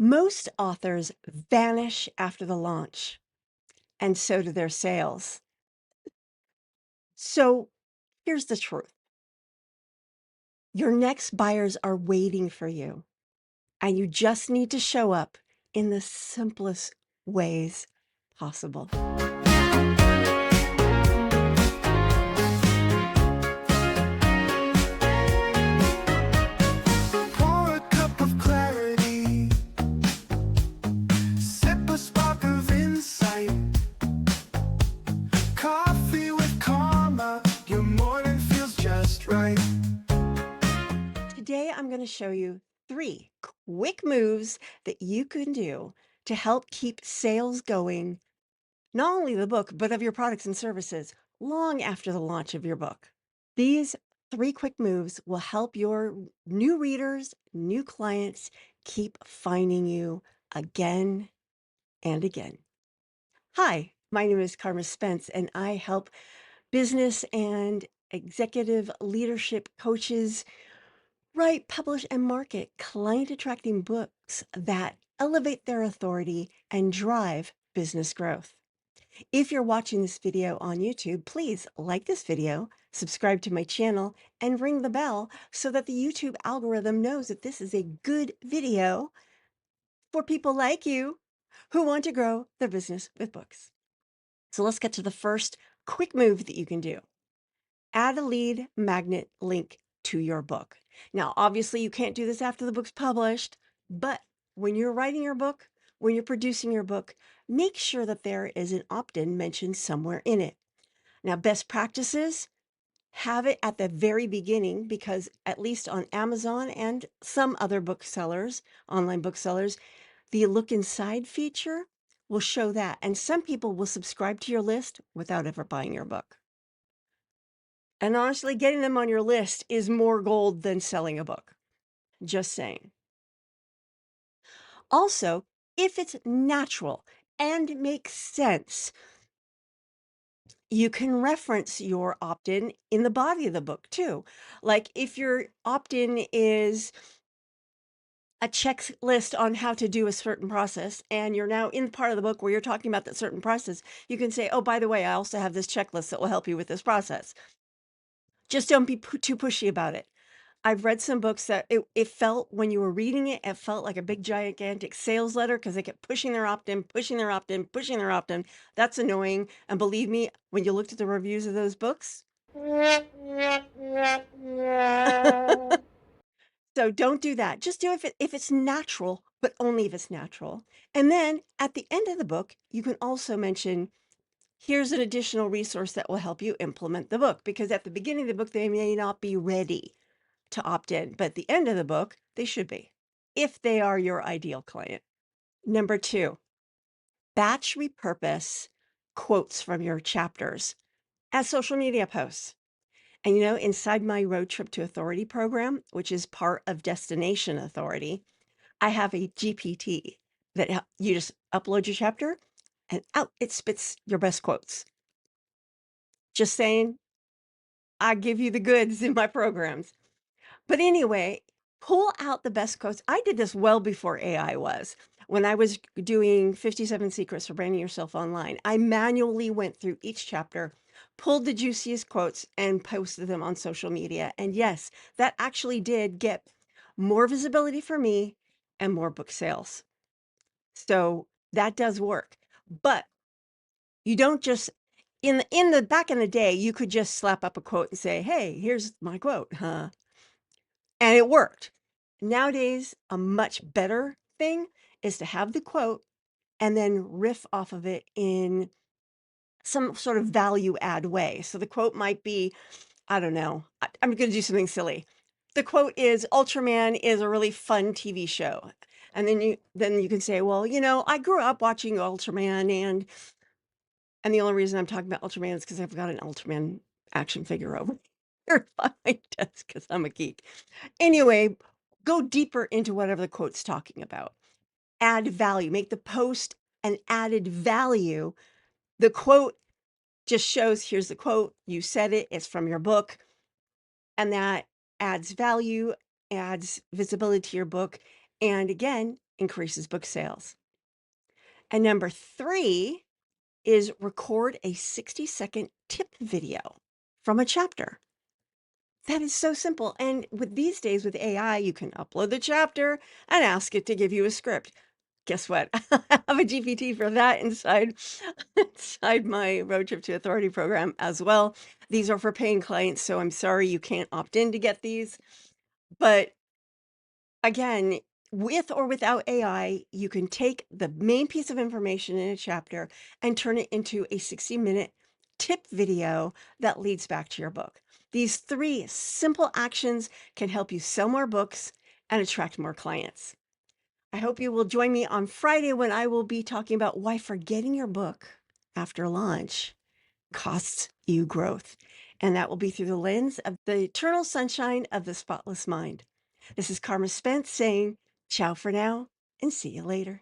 Most authors vanish after the launch, and so do their sales. So here's the truth. Your next buyers are waiting for you, and you just need to show up in the simplest ways possible. Pour a cup of clarity, sip a spark of insight. Coffee with Karma, your morning feels just right. Today, I'm going to show you 3 quick moves that you can do to help keep sales going, not only the book, but of your products and services long after the launch of your book. These 3 quick moves will help your new readers, new clients keep finding you again and again. Hi, my name is Carma Spence, and I help business and executive leadership coaches write, publish, and market client attracting books that elevate their authority and drive business growth. If you're watching this video on YouTube, please like this video, subscribe to my channel, and ring the bell so that the YouTube algorithm knows that this is a good video for people like you who want to grow their business with books. So let's get to the first quick move that you can do. Add a lead magnet link to your book. Now, obviously, you can't do this after the book's published, but when you're writing your book, when you're producing your book, make sure that there is an opt-in mentioned somewhere in it. Now, best practices, have it at the very beginning because at least on Amazon and some other booksellers, online booksellers, the look inside feature will show that. And some people will subscribe to your list without ever buying your book. And honestly, getting them on your list is more gold than selling a book. Just saying. Also, if it's natural and makes sense, you can reference your opt-in in the body of the book too. Like if your opt-in is a checklist on how to do a certain process, and you're now in part of the book where you're talking about that certain process, you can say, oh, by the way, I also have this checklist that will help you with this process. Just don't be too pushy about it. I've read some books that it felt when you were reading it, it felt like a big gigantic sales letter because they kept pushing their opt-in, pushing their opt-in, pushing their opt-in. That's annoying. And believe me, when you looked at the reviews of those books, so don't do that. Just do it if it's natural, but only if it's natural. And then at the end of the book, you can also mention, here's an additional resource that will help you implement the book. Because at the beginning of the book, they may not be ready to opt in, but at the end of the book, they should be, if they are your ideal client. Number 2, batch repurpose quotes from your chapters as social media posts. And inside my Road Trip to Authority program, which is part of Destination Authority, I have a GPT that you just upload your chapter and out it spits your best quotes. Just saying, I give you the goods in my programs. But anyway, pull out the best quotes. I did this well before AI was. When I was doing 57 Secrets for Branding Yourself Online, I manually went through each chapter, pulled the juiciest quotes, and posted them on social media. And yes, that actually did get more visibility for me and more book sales. So that does work. But you don't just in the back in the day, you could just slap up a quote and say, "Hey, here's my quote," huh? And it worked. Nowadays, a much better thing is to have the quote and then riff off of it in some sort of value add way. So the quote might be, I don't know, I'm going to do something silly. The quote is, Ultraman is a really fun TV show. And then you can say, well, I grew up watching Ultraman, and the only reason I'm talking about Ultraman is because I've got an Ultraman action figure over here by my desk because I'm a geek. Anyway, go deeper into whatever the quote's talking about. Add value, make the post an added value. The quote just shows, here's the quote, you said it, it's from your book, and that adds value, adds visibility to your book, and again, increases book sales. And number 3 is record a 60-second tip video from a chapter. That is so simple. And with these days with AI, you can upload the chapter and ask it to give you a script. Guess what? I have a GPT for that inside my Road Trip to Authority program as well. These are for paying clients, so I'm sorry you can't opt in to get these. But again, with or without AI, you can take the main piece of information in a chapter and turn it into a 60-minute tip video that leads back to your book. These 3 simple actions can help you sell more books and attract more clients. I hope you will join me on Friday when I will be talking about why forgetting your book after launch costs you growth. And that will be through the lens of the eternal sunshine of the spotless mind. This is Carma Spence saying ciao for now and see you later.